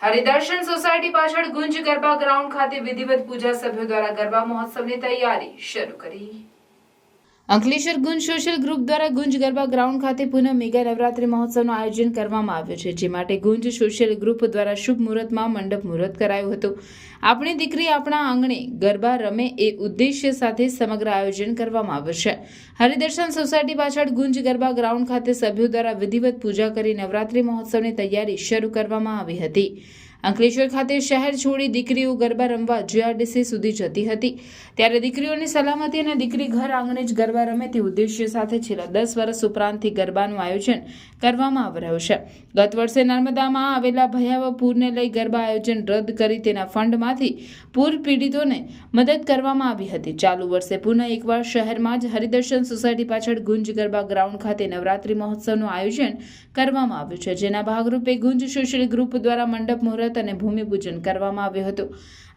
Haridarshan society પાછળ ગુંજ garba ground ખાતે વિધિવત પૂજા સભ્યો દ્વારા ગરબા મહોત્સવની તૈયારી શરૂ કરી। અંકલેશ્વર ગુંજ સોશિયલ ગ્રુપ દ્વારા ગુંજ ગરબા ગ્રાઉન્ડ ખાતે પુનઃ મેગા નવરાત્રી મહોત્સવનું આયોજન કરવામાં આવ્યું છે, જે માટે ગુંજ સોશિયલ ગ્રુપ દ્વારા શુભ મુહૂર્તમાં મંડપ મુહૂર્ત કરાયું હતું। આપણી દીકરી આપણા આંગણે ગરબા રમે એ ઉદ્દેશ્ય સાથે સમગ્ર આયોજન કરવામાં આવ્યું છે। હરિદર્શન સોસાયટી પાછળ ગુંજ ગરબા ગ્રાઉન્ડ ખાતે સભ્યો દ્વારા વિધિવત પૂજા કરી નવરાત્રી મહોત્સવની તૈયારી શરૂ કરવામાં આવી હતી। અંકલેશ્વર ખાતે શહેર છોડી દીકરીઓ ગરબા રમવા જીઆરડીસી સુધી જતી હતી, ત્યારે દીકરીઓની સલામતી અને દીકરી ઘર આંગણે જ ગરબા રમે તે ઉદ્દેશ્ય સાથે છેલ્લા 10 વર્ષ ઉપરાંતથી ગરબાનું આયોજન કરવામાં આવી રહ્યું છે। ગત વર્ષે નર્મદામાં આવેલા ભયાવહ પૂરને લઈ ગરબા આયોજન રદ કરી તેના ફંડમાંથી પૂર પીડિતોને મદદ કરવામાં આવી હતી। ચાલુ વર્ષે પુનઃ એકવાર શહેરમાં જ હરિદર્શન સોસાયટી પાછળ ગુંજ ગરબા ગ્રાઉન્ડ ખાતે નવરાત્રી મહોત્સવનું આયોજન કરવામાં આવ્યું છે, જેના ભાગરૂપે ગુંજ સોશિયલ ગ્રુપ દ્વારા મંડપ મુહૂર્ત અને ભૂમિપૂજન કરવામાં આવ્યું હતું।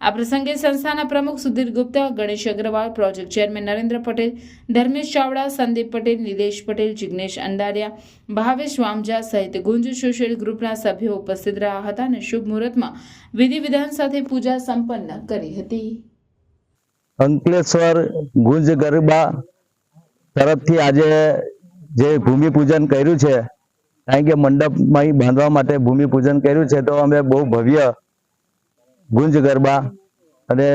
આ પ્રસંગે સંસ્થાના પ્રમુખ સુધીર ગુપ્તા, ગણેશ અગ્રવાલ, પ્રોજેક્ટ ચેરમેન નરેન્દ્ર પટેલ, ધર્મેશ ચાવડા, સંદીપ પટેલ, નિલેશ પટેલ, જિગ્નેશ અંડારિયા, ભાવેશ વામજા સહિત ગુંજ સોશિયલ ગ્રુપના સભ્યો ઉપસ્થિત રહ્યા હતા અને શુભ મુહૂર્તમાં વિધિ વિધાન સાથે પૂજા સંપન્ન કરી હતી। અંકલેશ્વર ગુંજ ગરબા તરફથી આજે જે ભૂમિપૂજન કર્યું છે, કારણ કે મંડપમાં બાંધવા માટે ભૂમિપૂજન કર્યું છે, તો અમે બહુ ભવ્ય ગુંજ ગરબા અને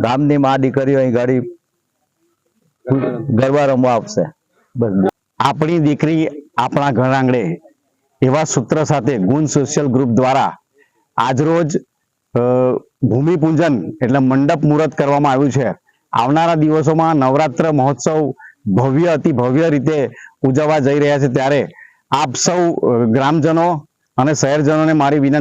ગામની મા દીકરીઓ અહીં ગાડી ગરબા રમવા આવશે। આપણી દીકરી આપણા ઘર આંગણે એવા સૂત્ર સાથે ગુંજ સોશિયલ ગ્રુપ દ્વારા આજરોજ ભૂમિપૂજન એટલે મંડપ મુહૂર્ત કરવામાં આવ્યું છે। આવનારા દિવસોમાં નવરાત્ર મહોત્સવ ભવ્ય અતિ ભવ્ય રીતે ઉજવવા જઈ રહ્યા છે, ત્યારે આપ સૌ ગ્રામજનો અને શહેરજનોને મારી વિનંતી